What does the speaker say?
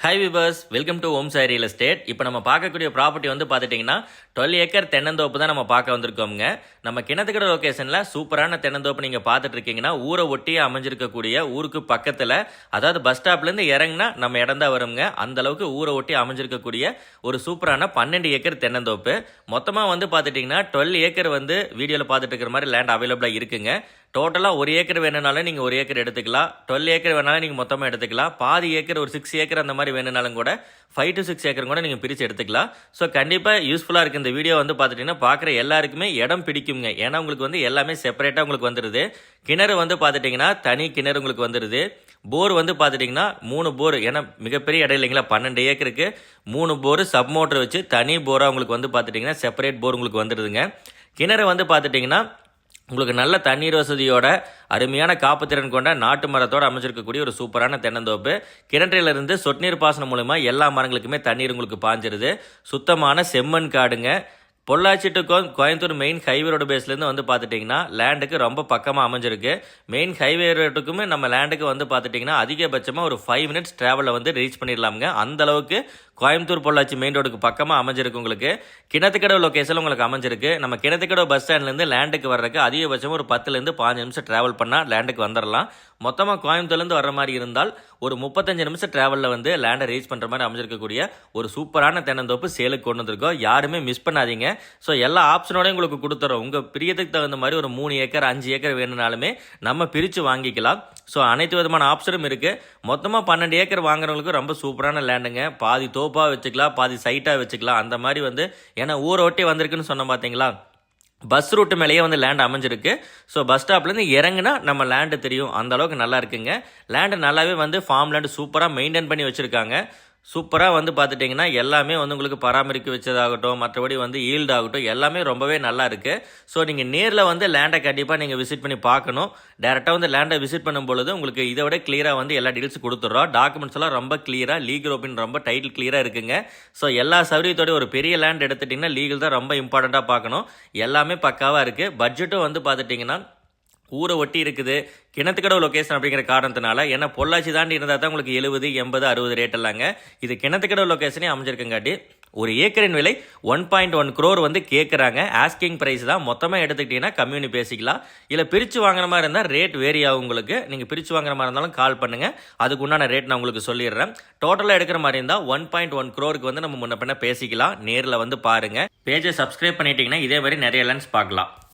Hi viewers, welcome to Om Sai real estate. இப்போ நம்ம பார்க்கக்கூடிய ப்ராப்பர்ட்டி வந்து பார்த்துட்டிங்கன்னா 12 ஏக்கர் தென்னந்தோப்பு தான் நம்ம பார்க்க வந்திருக்கோங்க. நம்ம கிணத்துக்கடை லொக்கேஷனில் சூப்பரான தென்னந்தோப்பு நீங்கள் பார்த்துட்டு இருக்கீங்கன்னா ஊரை ஒட்டியே அமைஞ்சிருக்கக்கூடிய ஊருக்கு பக்கத்தில், அதாவது பஸ் ஸ்டாப்லேருந்து இறங்கினா நம்ம இடம் தான் வருங்க. அந்த அளவுக்கு ஊரை ஒட்டி அமைஞ்சிருக்கக்கூடிய ஒரு சூப்பரான 12 ஏக்கர் தென்னந்தோப்பு. மொத்தமாக வந்து பார்த்துட்டிங்கன்னா 12 ஏக்கர் வந்து வீடியோவில் பார்த்துட்டு இருக்கிற மாதிரி லேண்ட் அவைலபிளாக இருக்குங்க. டோட்டலாக 1 ஏக்கர் வேணுனாலும் நீங்கள் 1 ஏக்கர் எடுத்துக்கலாம், 12 ஏக்கர் வேணாலும் நீங்கள் மொத்தமாக எடுத்துக்கலாம், பாதி ஏக்கர் ஒரு 6 ஏக்கர் அந்த மாதிரி வேணுனாலும் கூட 5 to 6 ஏக்கர் கூட நீங்கள் பிரித்து எடுத்துக்கலாம். ஸோ கண்டிப்பாக யூஸ்ஃபுல்லாக இருக்குது இந்த வீடியோ வந்து பார்த்துட்டிங்கன்னா. பார்க்குற எல்லாருக்குமே இடம் பிடிக்குங்க. ஏன்னா உங்களுக்கு வந்து எல்லாமே செப்பரேட்டாக உங்களுக்கு வந்துடுது. கிணறு வந்து பார்த்துட்டிங்கன்னா தனி கிணறு உங்களுக்கு வந்துடுது. போர் வந்து பார்த்துட்டிங்கன்னா 3 போர், ஏன்னா மிகப்பெரிய இடம் இல்லைங்களா, 12 ஏக்கருக்கு 3 போர் சப் மோட்டர் வச்சு தனி போராக உங்களுக்கு வந்து பார்த்துட்டிங்கன்னா செப்பரேட் போர் உங்களுக்கு வந்துடுதுங்க. கிணறு வந்து பார்த்துட்டிங்கன்னா உங்களுக்கு நல்ல தண்ணீர் வசதியோட அருமையான காப்புத்திறன் கொண்ட நாட்டு மரத்தோடு அமைச்சிருக்கக்கூடிய ஒரு சூப்பரான தென்னந்தோப்பு. கிணற்றிலிருந்து சொட்டு நீர் பாசனம் மூலமா எல்லா மரங்களுக்குமே தண்ணீர் உங்களுக்கு பாஞ்சிருது. சுத்தமான செம்மண் காடுங்க. Pollachi to Coimbatore main highway road பேஸ்லேருந்து வந்து பார்த்துட்டிங்கன்னா லேண்டுக்கு ரொம்ப பக்கமாக அமைஞ்சிருக்கு. மெயின் ஹைவே ரோட்டுக்குமே நம்ம லேண்டுக்கு வந்து பார்த்துட்டிங்கன்னா அதிகபட்சமாக ஒரு 5 minutes ட்ராவலில் வந்து ரீச் பண்ணிடலாமுங்க. அந்தளவுக்கு கோயம்புத்தூர் பொள்ளாச்சி மெயின் ரோடுக்கு பக்கமாக அமைஞ்சிருக்கு. உங்களுக்கு கிணத்துக்கடவு லொக்கேஷனில் உங்களுக்கு அமைஞ்சிருக்கு. நம்ம கிணத்துக்கடவு பஸ் ஸ்டாண்ட்லேருந்து லேண்டுக்கு வர்றதுக்கு அதிகபட்சமாக ஒரு 10லேருந்து 15 நிமிஷம் ட்ராவல் பண்ணால் லேண்டுக்கு வந்துடலாம். மொத்தமாக கோயம்புத்தூர்லேருந்து வர்ற மாதிரி இருந்தால் ஒரு 35 நிமிஷம் ட்ராவலில் வந்து லேண்டை ரீச் பண்ணுற மாதிரி அமைஞ்சிருக்கக்கூடிய ஒரு சூப்பரான தென்னந்தோப்பு சேலுக்கு கொண்டு வந்திருக்கோம். யாருமே மிஸ் பண்ணாதீங்க. ஸோ எல்லா ஆப்ஷனோடையும் உங்களுக்கு கொடுத்துறோம். உங்கள் பிரியத்துக்கு தகுந்த மாதிரி ஒரு 3 ஏக்கர் 5 ஏக்கர் வேணும்னாலுமே நம்ம பிரித்து வாங்கிக்கலாம். ஸோ அனைத்து விதமான ஆப்ஷனும் இருக்குது. மொத்தமாக 12 ஏக்கர் வாங்குறவங்களுக்கு ரொம்ப சூப்பரான லேண்டுங்க. பாதி தோப்பாக வச்சுக்கலாம், பாதி சைட்டாக வச்சுக்கலாம். அந்த மாதிரி வந்து ஏன்னா ஊரை ஒட்டி வந்திருக்குன்னு சொன்ன பார்த்தீங்களா, பஸ் ரூட்டு மேலேயே வந்து லேண்ட் அமைஞ்சிருக்கு. ஸோ பஸ் ஸ்டாப்லேருந்து இறங்குனா நம்ம லேண்டு தெரியும். அந்த அளவுக்கு நல்லா இருக்குங்க. லேண்டு நல்லாவே வந்து ஃபார்ம் லேண்டு சூப்பராக மெயின்டைன் பண்ணி வச்சுருக்காங்க. சூப்பராக வந்து பார்த்துட்டிங்கன்னா எல்லாமே வந்து உங்களுக்கு பராமரிக்க வச்சதாகட்டும், மற்றபடி வந்து ஈல்டு ஆகட்டும், எல்லாமே ரொம்பவே நல்லா இருக்குது. ஸோ நீங்கள் நேரில் வந்து லேண்டை கண்டிப்பாக நீங்கள் விசிட் பண்ணி பார்க்கணும். டேரெக்டாக வந்து லேண்டை விசிட் பண்ணும்பொழுது உங்களுக்கு இதை விட கிளியராக வந்து எல்லா டீட்டெயில்ஸ் கொடுத்துட்றோம். டாக்குமெண்ட்ஸ் எல்லாம் ரொம்ப கிளியராக, லீகல் ஓப்பின் ரொம்ப டைட்டில் கிளியராக இருக்குங்க. ஸோ எல்லா சௌகரியத்தோட ஒரு பெரிய லேண்ட் எடுத்துட்டிங்கன்னா லீகல் தான் ரொம்ப இம்பார்ட்டண்ட்டாக பார்க்கணும். எல்லாமே பக்காவாக இருக்குது. பட்ஜெட்டும் வந்து பார்த்துட்டிங்கன்னா ஊரை ஒட்டி இருக்குது. கிணத்துக்கடவு லொக்கேஷன் அப்படிங்கிற காரணத்தினால, ஏன்னா பொள்ளாச்சி தாண்டி இருந்தால் தான் உங்களுக்கு 70, 80, 60 ரேட் எல்லாங்க. இது கிணத்துக்கடவு லொக்கேஷனே அமைஞ்சிருக்குங்காட்டி ஒரு ஏக்கரின் விலை 1.1 crore வந்து கேட்குறாங்க. ஆஸ்கிங் ப்ரைஸ் தான். மொத்தமாக எடுத்துக்கிட்டீங்கன்னா கம்யூனி பேசிக்கலாம். இல்லை பிரித்து வாங்குற மாதிரி இருந்தால் ரேட் வேரி ஆகும் உங்களுக்கு. நீங்கள் பிரித்து வாங்குற மாதிரி இருந்தாலும் கால் பண்ணுங்கள், அதுக்கு உண்டான ரேட் நான் உங்களுக்கு சொல்லிடுறேன். டோட்டலாக எடுக்கிற மாதிரி இருந்தால் 1.1 crore வந்து நம்ம முன்ன பின்ன பேசிக்கலாம். நேரில் வந்து பாருங்கள். பேஜை சப்ஸ்கிரைப் பண்ணிட்டீங்கன்னா இதே மாதிரி நிறைய லேண்ட்ஸ் பார்க்கலாம்.